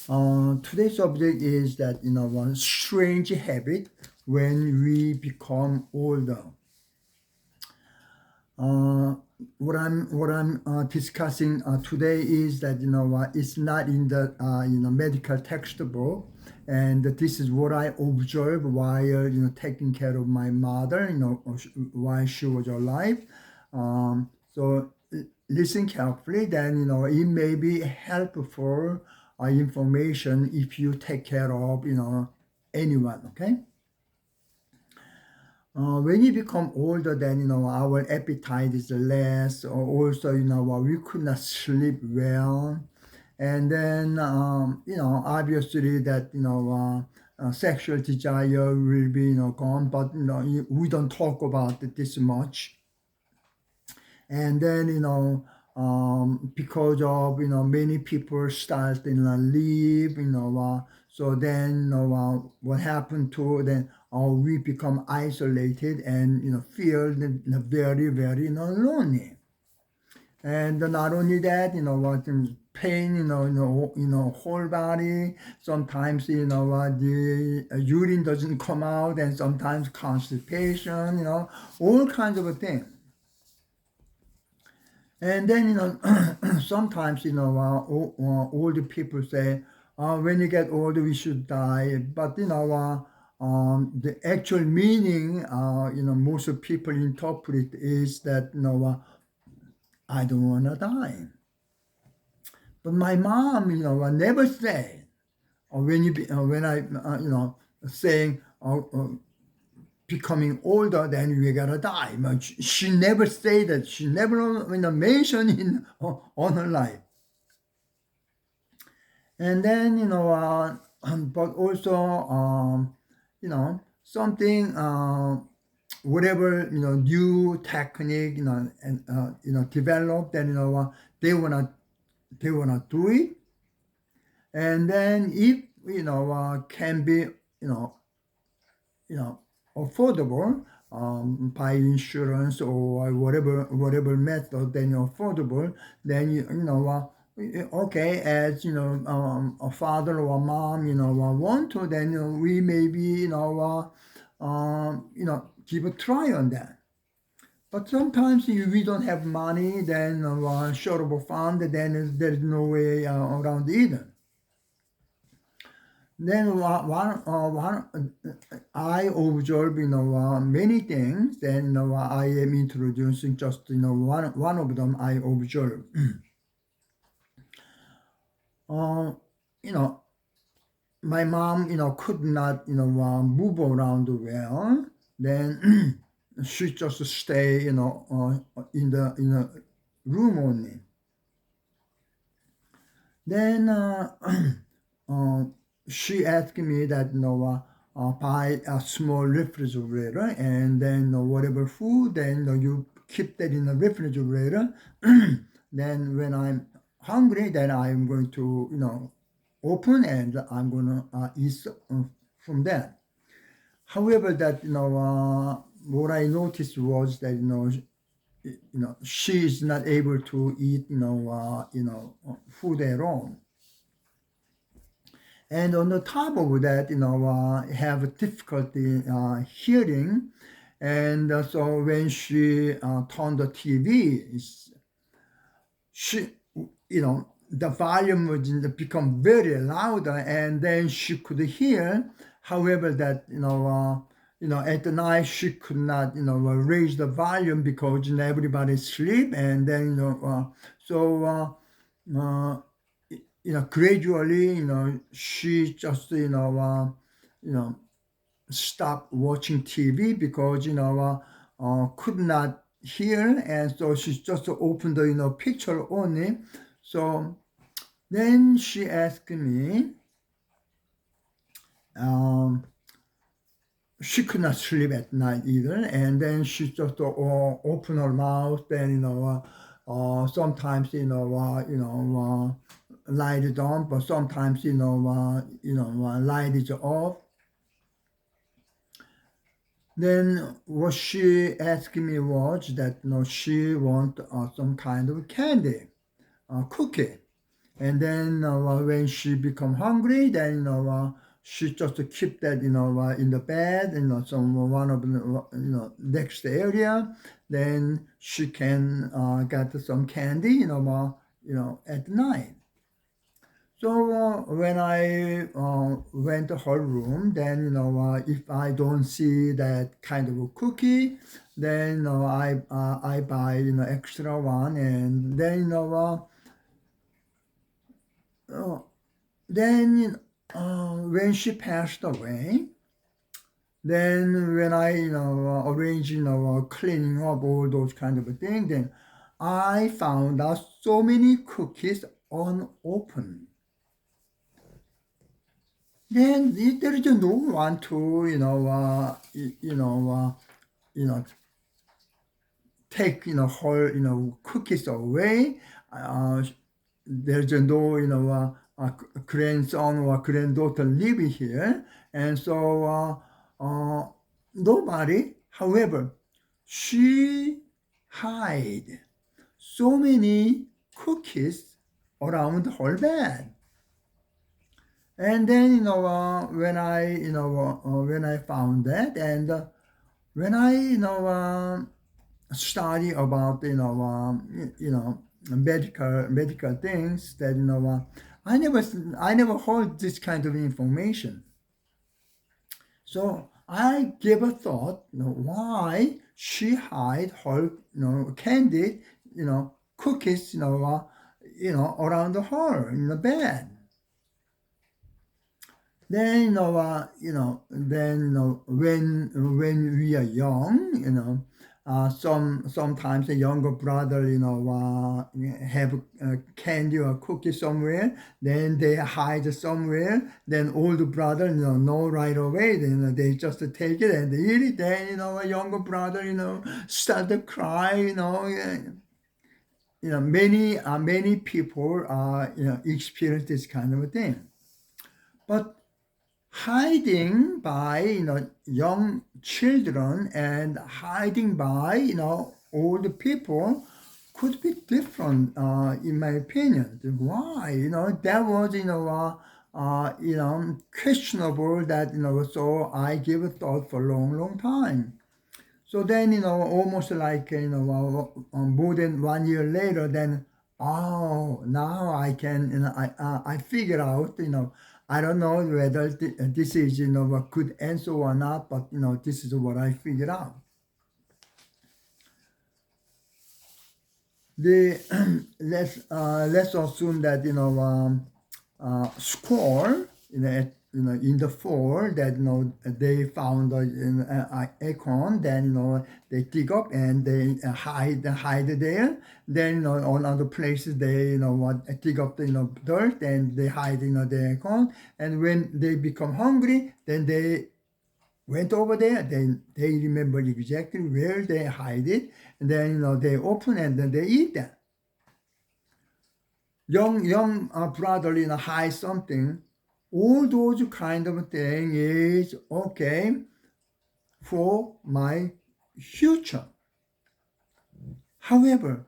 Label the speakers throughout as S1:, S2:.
S1: Today's subject is that one strange habit when we become older. Uh, what I'm discussing today is that it's not in the medical textbook, and this is what I observed while taking care of my mother while she was alive. So listen carefully. Then it may be helpful information if you take care of anyone. Okay. When you become older, then our appetite is less, or also we could not sleep well, and then obviously that sexual desire will be gone, but we don't talk about it this much, and then because of many people start leave so then what happened to then we become isolated and feel very very lonely, and not only that what pain whole body, sometimes the urine doesn't come out, and sometimes constipation, all kinds of things. And then, sometimes, older people say, when you get older, we should die. But, the actual meaning, most of people interpret is that, I don't want to die. But my mom, never said, or when I, saying, becoming older, then we gotta die. But she never said that. She never mentioned in on her life. And then but also something whatever new technique and developed, then they wanna do it. And then if can be you know affordable by insurance or whatever method, then affordable, then okay, as a father or a mom want to, then we maybe give a try on that. But sometimes we don't have money, then short of a fund, then there's no way around either. Then I observe many things. Then I am introducing just one of them I observe. You know my mom could not move around well. Then she just stay in the room only. Then uh, she asked me that buy a small refrigerator, and then whatever food, then you keep that in the refrigerator. Then when I'm hungry, then I'm going to open, and I'm gonna eat from that. However, that what I noticed was that she is not able to eat food at all. And on the top of that, have difficulty hearing, and so when she turned the TV, she, the volume would become very loud, and then she could hear. However, that at the night she could not raise the volume because everybody sleep, and then so. Gradually, she just, stopped watching TV because, could not hear. And so she just opened the, picture only. So then she asked me, she could not sleep at night either. And then she just opened her mouth, and, sometimes, light it on, but sometimes light it off. Then what she asked me was that she want some kind of candy, cookie, And then when she become hungry, then she just keep that in the bed, some one of the next area. Then she can get some candy, at night. So when I went to her room, then if I don't see that kind of a cookie, then I buy extra one, and then then when she passed away, then when I arrange cleaning up all those kind of things, then I found out so many cookies unopened. Then there is no one to you know take her cookies away. Uh, there's no grandson or granddaughter living here, and so nobody. However, she hide so many cookies around her bed. And then when I found that, and when I study about medical things, that I never heard this kind of information. So I gave a thought, why she hide her candy, cookies, around her in the bed. Then then when we are young, sometimes a younger brother, have candy or cookie somewhere. Then they hide somewhere. Then older brother, know right away. Then they just take it and they eat it. Then a younger brother, start to cry. Many people experience this kind of a thing, but hiding by young children and hiding by old people could be different, in my opinion. Why? That was questionable, that so I gave a thought for a long time. So then almost like more than 1 year later, then oh, now I can I figure out, I don't know whether this is a good answer or not, but this is what I figured out. The let's assume that score in the fall, that they found an acorn. Then they dig up and they hide there. Then on other places they dig up the dirt and they hide the acorn. And when they become hungry, then they went over there. Then they remember exactly where they hide it, and then they open and then they eat that. Young brother hide something. All those kind of thing is okay for my future. However,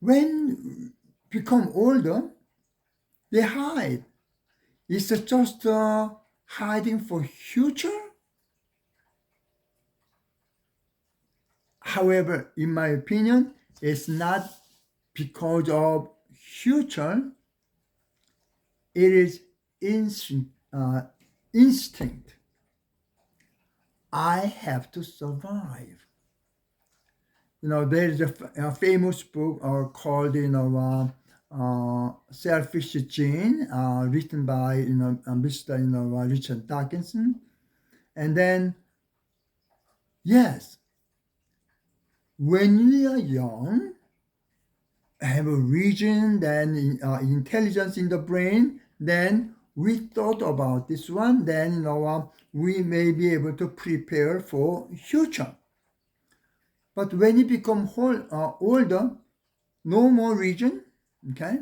S1: when become older, they hide. Is it just hiding for future? However, in my opinion, it's not because of future. It is instinct. I have to survive. There is a famous book called Selfish Gene, written by Mr. Richard Dawkinson. And then yes, when we are young, have a region, then intelligence in the brain, then we thought about this one, then we may be able to prepare for future. But when you become older, no more region, okay,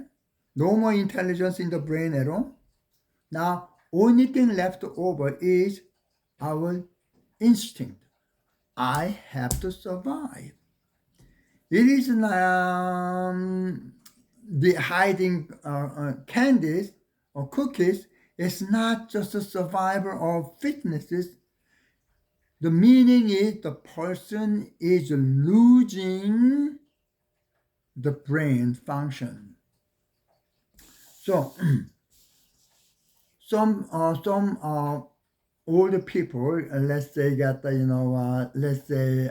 S1: no more intelligence in the brain at all. Now only thing left over is our instinct. I have to survive. It is the hiding candies or cookies is not just a survivor of fitnesses. The meaning is the person is losing the brain function. So some older people, let's say got let's say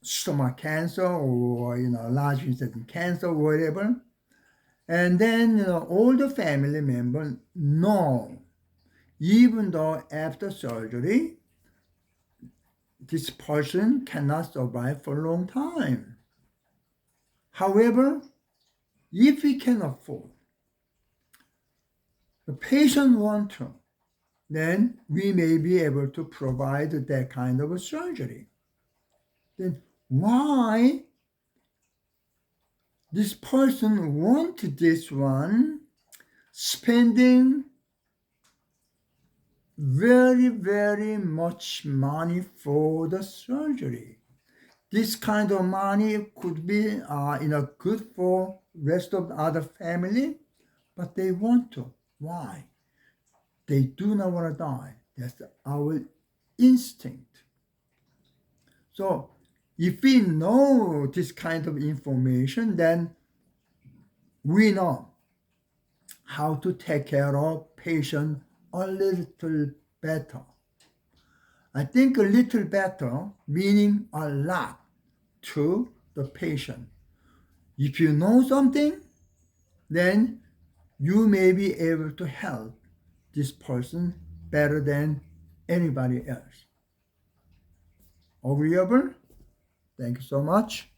S1: stomach cancer or large intestine cancer or whatever, and then all the family members know, even though after surgery this person cannot survive for a long time. However, if we can afford, the patient want to, then we may be able to provide that kind of a surgery. Then why this person want this one, spending very, very much money for the surgery? This kind of money could be good for rest of the other family, but they want to. Why? They do not want to die. That's our instinct. So if we know this kind of information, then we know how to take care of patient a little better. I think a little better meaning a lot to the patient. If you know something, then you may be able to help this person better than anybody else. Agreeable? Thank you so much.